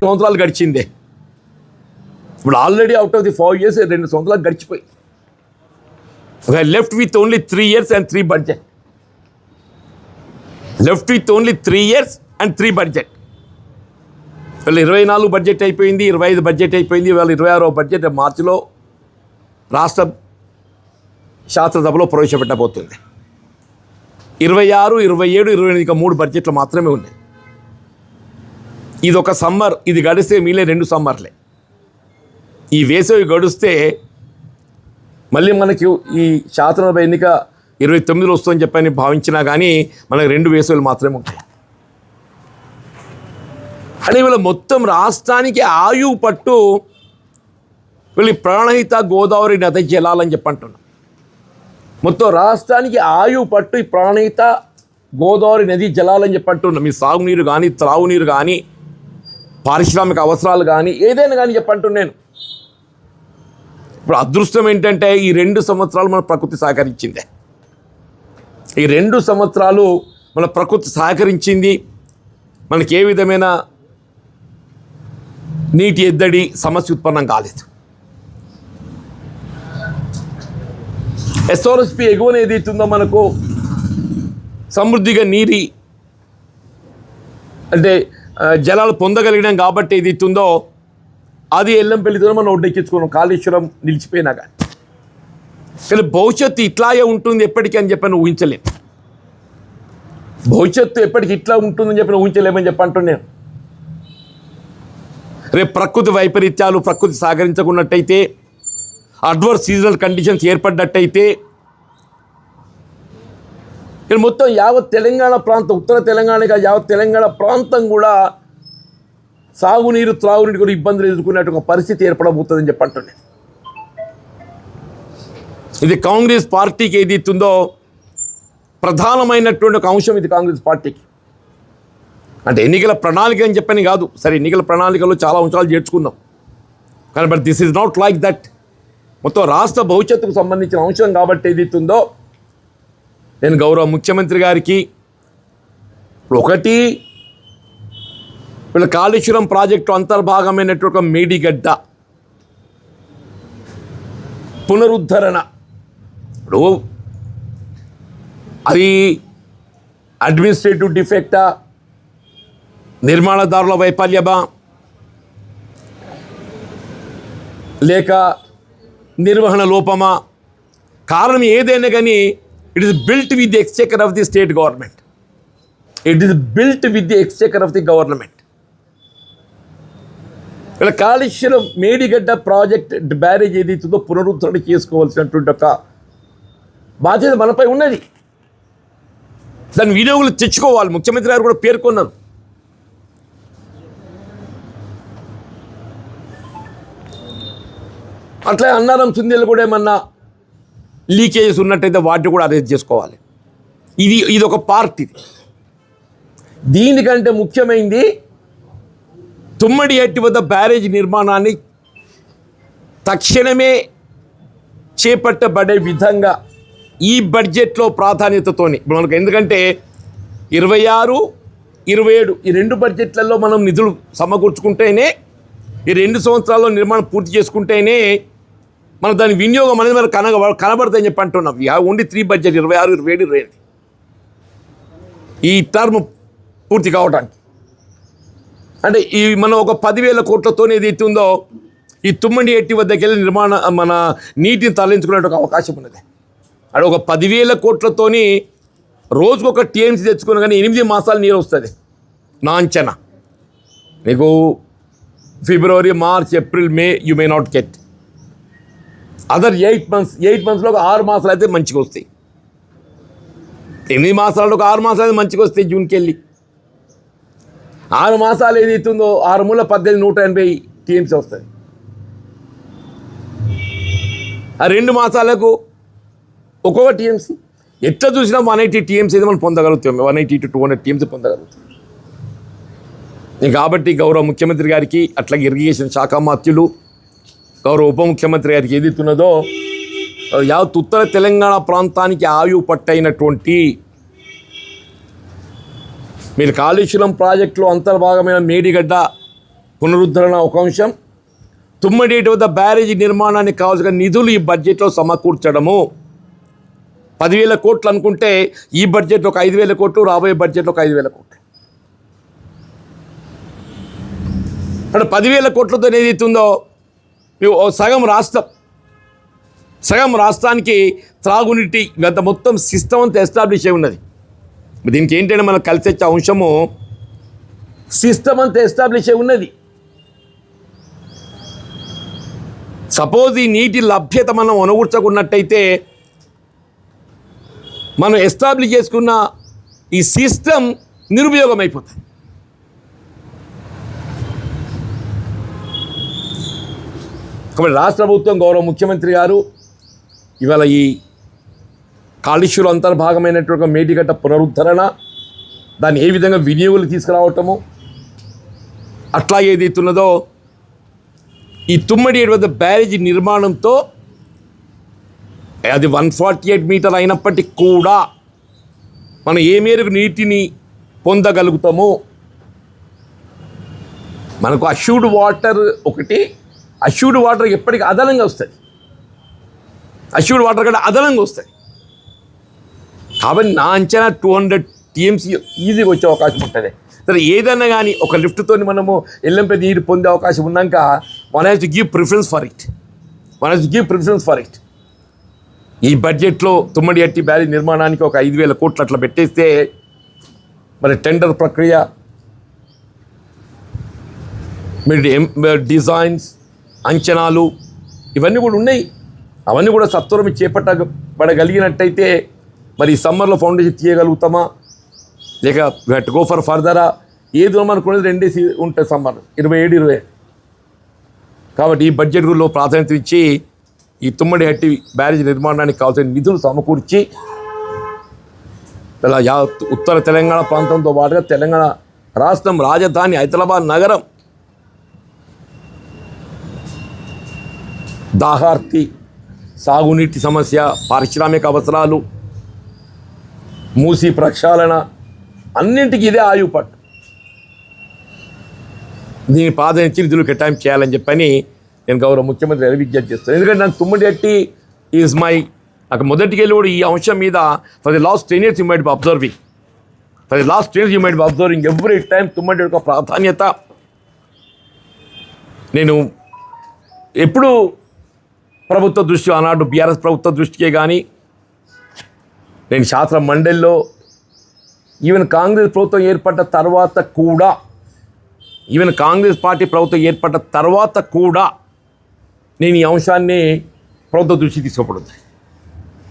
సంవత్సరాలు గడిచిందే. ఇప్పుడు already out of the 4 years 2 సంవత్సరాలు గడిచిపోయి left with only 3 years and 3 budget. Left with only 3 years and 3 budget. వీళ్ళు 24 బడ్జెట్ అయిపోయింది, 25 బడ్జెట్ అయిపోయింది, వీళ్ళు 26వ బడ్జెట్ మార్చిలో రాష్ట్ర శాసనసభలో ప్రవేశపెట్టబోతుంది. 26, 27, 28 ఇంకా 3 బడ్జెట్లు మాత్రమే ఉన్నాయి. ఇది ఒక సమ్మర్, ఇది గడిస్తే మీలే 2 సమ్మర్లే. ఈ వేసవి గడిస్తే మళ్ళీ మనకి ఈ శాసనసభ ఎన్నిక 29లో వస్తుందని చెప్పని భావించినా కానీ మనకు 2 వేసవిలు మాత్రమే ఉంటాయి. అని వీళ్ళ మొత్తం రాష్ట్రానికి ఆయువు పట్టు వీళ్ళు ప్రాణహిత గోదావరి నది జలాలని చెప్పంటున్నాం. మొత్తం రాష్ట్రానికి ఆయువు పట్టు ఈ ప్రాణహిత గోదావరి నది జలాలని చెప్పంటున్నాం. మీ సాగునీరు కానీ, త్రాగునీరు కానీ, పారిశ్రామిక అవసరాలు కానీ, ఏదైనా కానీ చెప్పంటున్నాను. ఇప్పుడు అదృష్టం ఏంటంటే ఈ 2 సంవత్సరాలు మన ప్రకృతి సహకరించిందే. ఈ 2 సంవత్సరాలు మన ప్రకృతి సహకరించింది. మనకి ఏ విధమైన నీటి ఎద్దడి సమస్య ఉత్పన్నం కాలేదు. ఎస్ఆర్ఎస్పి ఎగువన ఏదైతుందో మనకు సమృద్ధిగా నీరి అంటే జలాలు పొందగలిగినాం కాబట్టి ఏదైతుందో అది ఎల్లంపల్లితో మనం ఒడ్డెక్కించుకున్నాం, కాళేశ్వరం నిలిచిపోయినా కానీ. కానీ భవిష్యత్తు ఇట్లాగే ఉంటుంది ఎప్పటికీ అని చెప్పని ఊహించలేము. భవిష్యత్తు ఎప్పటికి ఇట్లా ఉంటుందని చెప్పి ఊహించలేమని చెప్పంటున్నాను. రేపు ప్రకృతి వైపరీత్యాలు, ప్రకృతి సహకరించకున్నట్టయితే, అడ్వర్స్ సీజనల్ కండిషన్స్ ఏర్పడ్డట్టయితే మొత్తం యావత్ తెలంగాణ ప్రాంతం, ఉత్తర తెలంగాణగా యావత్ తెలంగాణ ప్రాంతం కూడా సాగునీరు, త్రాగునీరు కూడా ఇబ్బందులు ఎదుర్కొనేట ఒక పరిస్థితి ఏర్పడబోతుందని చెప్పంటున్నాను. ఇది కాంగ్రెస్ పార్టీకి ఏదైతుందో ప్రధానమైనటువంటి ఒక అంశం. ఇది కాంగ్రెస్ పార్టీకి అంటే ఎన్నికల ప్రణాళిక అని చెప్పని కాదు. సరే, ఎన్నికల ప్రణాళికలో చాలా అంశాలు చేర్చుకుందాం కానీ but this is not like that. మొత్తం రాష్ట్ర భవిష్యత్తుకు సంబంధించిన అంశం కాబట్టి ఏదైతుందో నేను గౌరవ ముఖ్యమంత్రి గారికి ఒకటి, వీళ్ళ కాళేశ్వరం ప్రాజెక్టు అంతర్భాగమైనటువంటి ఒక మేడిగడ్డ పునరుద్ధరణ. ఇప్పుడు అది అడ్మినిస్ట్రేటివ్ డిఫెక్టా, నిర్మాణదారుల వైఫల్యమా, లేక నిర్వహణ లోపమా, కారణం ఏదైనా కానీ it is built with the Exchequer of the state government. It is built with the Exchequer of the government. ఇలా కాళేశ్వరం మేడిగడ్డ ప్రాజెక్ట్ బ్యారేజ్ ఏదైతుందో పునరుద్ధరణ చేసుకోవాల్సినటువంటి ఒక బాధ్యత మనపై ఉన్నది. దాని వినియోగులు తెచ్చుకోవాలి. ముఖ్యమంత్రి గారు కూడా పేర్కొన్నారు. అట్లా అన్నారం సుందీలు కూడా ఏమన్నా లీకేజెస్ ఉన్నట్టయితే వాటిని కూడా అరెస్ట్ చేసుకోవాలి. ఇది ఒక పార్ట్. ఇది దీనికంటే ముఖ్యమైనది తుమ్మడి ఎట్టి వద్ద బ్యారేజ్ నిర్మాణాన్ని తక్షణమే చేపట్టబడే విధంగా ఈ బడ్జెట్లో ప్రాధాన్యతతోని మనకు, ఎందుకంటే 26, 27 ఈ 2 బడ్జెట్లలో మనం నిధులు సమకూర్చుకుంటేనే, ఈ 2 సంవత్సరాల్లో నిర్మాణం పూర్తి చేసుకుంటేనే మనం దాని వినియోగం అనేది మనకు కనబడతాయని చెప్పి అంటున్నాం. ఓన్లీ 3 బడ్జెట్ 26, 27, 28 ఈ టర్మ్ పూర్తి కావడానికి. అంటే ఈ మనం ఒక 10,000 కోట్లతో ఏదైతే ఉందో ఈ తుమ్మడి ఎట్టి వద్దకు వెళ్ళి మన నీటిని తరలించుకునే ఒక అవకాశం ఉన్నది. అది ఒక 10,000 కోట్లతోని రోజుకు ఒక టీఎంసీ తెచ్చుకున్నా కానీ 8 మాసాలు నీరు వస్తుంది నా అంచనా. నీకు February, March, April, May you may not get. Other 8 మంత్స్లో ఒక 6 మాసాలు అయితే మంచిగా వస్తాయి. 8 మాసాలలో ఒక 6 మాసాలు అయితే మంచిగా వస్తాయి. జూన్కి వెళ్ళి 6 మాసాలు ఏదైతుందో 6 మూల 18, 180 టీఎంసీ వస్తుంది. ఆ 2 మాసాలకు ఒక్కొక్క టీఎంసీ ఎట్లా చూసినా 180 టీఎంసీ అయితే మనం పొందగలుగుతాం. 180 to 200 టీఎంసీ పొందగలుగుతాం. కాబట్టి గౌరవ ముఖ్యమంత్రి గారికి, అట్లాగే ఇరిగేషన్ శాఖ మంత్రులు, గౌరవ ఉప ముఖ్యమంత్రి గారికి ఏదైతున్నదో యావత్ ఉత్తర తెలంగాణ ప్రాంతానికి ఆయువు పట్టైనటువంటి మీరు కాళేశ్వరం ప్రాజెక్టులో అంతర్భాగమైన మేడిగడ్డ పునరుద్ధరణ ఒక అంశం, తుమ్మడేటి వద్ద బ్యారేజీ నిర్మాణానికి కావాల్సిన నిధులు ఈ బడ్జెట్లో సమకూర్చడము. 10,000 కోట్లు అనుకుంటే ఈ బడ్జెట్ ఒక 5,000 కోట్లు, రాబోయే బడ్జెట్ ఒక 5,000 కోట్లు. అంటే 10,000 కోట్లతో ఏదైతుందో సగం రాష్ట్రానికి త్రాగునీటి గత మొత్తం సిస్టమ్ అంతా ఎస్టాబ్లిష్ అయి ఉన్నది. దీనికి ఏంటంటే మనకు కలిసి వచ్చే అంశము సిస్టమ్ అంతా ఎస్టాబ్లిష్ అయి ఉన్నది. సపోజ్ ఈ నీటి లభ్యత మనం అనుకూర్చకున్నట్టయితే మనం ఎస్టాబ్లిష్ చేసుకున్న ఈ సిస్టమ్ నిరుపయోగం అయిపోతుంది. కాబట్టి రాష్ట్ర ప్రభుత్వం గౌరవ ముఖ్యమంత్రి గారు ఇవాళ ఈ కాళేశ్వరం అంతర్భాగమైనటువంటి మేడిగడ్డ పునరుద్ధరణ, దాన్ని ఏ విధంగా వినియోగులు తీసుకురావటము, అట్లా ఏదైతున్నదో ఈ తుమ్మడి వద్ద బ్యారేజీ నిర్మాణంతో అది 148 మీటర్ అయినప్పటికీ కూడా మనం ఏ మేరకు నీటిని పొందగలుగుతాము. మనకు అష్యూర్డ్ వాటర్ ఒకటి, అష్యూర్డ్ వాటర్ ఎప్పటికీ అదనంగా వస్తుంది, అష్యూర్డ్ వాటర్ కంటే అదనంగా వస్తుంది. కాబట్టి నా అంచనా 200 TMC ఈజీగా వచ్చే అవకాశం ఉంటుంది. సరే ఏదైనా కానీ ఒక లిఫ్ట్తో మనము ఎల్లంపై నీరు పొందే అవకాశం ఉన్నాక one has to give preference for it. ఈ బడ్జెట్లో తుమ్మడి ఎట్టి బ్యారేజ్ నిర్మాణానికి ఒక 5,000 కోట్లు అట్లా పెట్టేస్తే మరి టెండర్ ప్రక్రియ, డిజైన్స్, అంచనాలు ఇవన్నీ కూడా ఉన్నాయి. అవన్నీ కూడా సత్వరం చేపట్టబడగలిగినట్టయితే మరి ఈ సమ్మర్లో ఫౌండేషన్ తీయగలుగుతామా, లేక గో ఫర్ ఫర్దరా, ఏదో అనుకునేది 2 ఉంటాయి సమ్మర్ 27-28. కాబట్టి ఈ బడ్జెట్లో ప్రాధాన్యత ఇచ్చి ఈ తుమ్మడి హట్టి బ్యారేజ్ నిర్మాణానికి కావాల్సిన నిధులు సమకూర్చి ఇలా ఉత్తర తెలంగాణ ప్రాంతంతో పాటుగా తెలంగాణ రాష్ట్రం రాజధాని హైదరాబాద్ నగరం దాహార్తి, సాగునీటి సమస్య, పారిశ్రామిక అవసరాలు, మూసి ప్రక్షాళన అన్నింటికి ఇదే ఆయుపట్టు. దీన్ని ప్రాధాన్యత నిధులు కేటాయింపు చేయాలని చెప్పని నేను గౌరవ ముఖ్యమంత్రి విజ్ఞప్తి చేస్తాను. ఎందుకంటే నాకు తుమ్మడి హట్టి ఈజ్ నాకు మొదటికి వెళ్ళి కూడా ఈ అంశం మీద for the last 10 years you might be observing every time తుమ్మడి యొక్క ప్రాధాన్యత నేను ఎప్పుడు ప్రభుత్వ దృష్టి, ఆనాడు బీఆర్ఎస్ ప్రభుత్వ దృష్టికే కానీ, నేను శాస్త్ర మండలిలో ఈవెన్ కాంగ్రెస్ ప్రభుత్వం ఏర్పడ్డ తర్వాత కూడా, కాంగ్రెస్ పార్టీ ప్రభుత్వం ఏర్పడ్డ తర్వాత కూడా నేను ఈ అంశాన్ని ప్రభుత్వ దృష్టి తీసుకోబడుతుంది.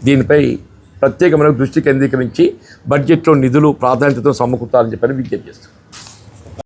దీనిపై ప్రత్యేకమైన దృష్టి కేంద్రీకరించి బడ్జెట్లో నిధులు ప్రాధాన్యతతో సమకూర్చాలని చెప్పని విజ్ఞప్తి చేస్తాను.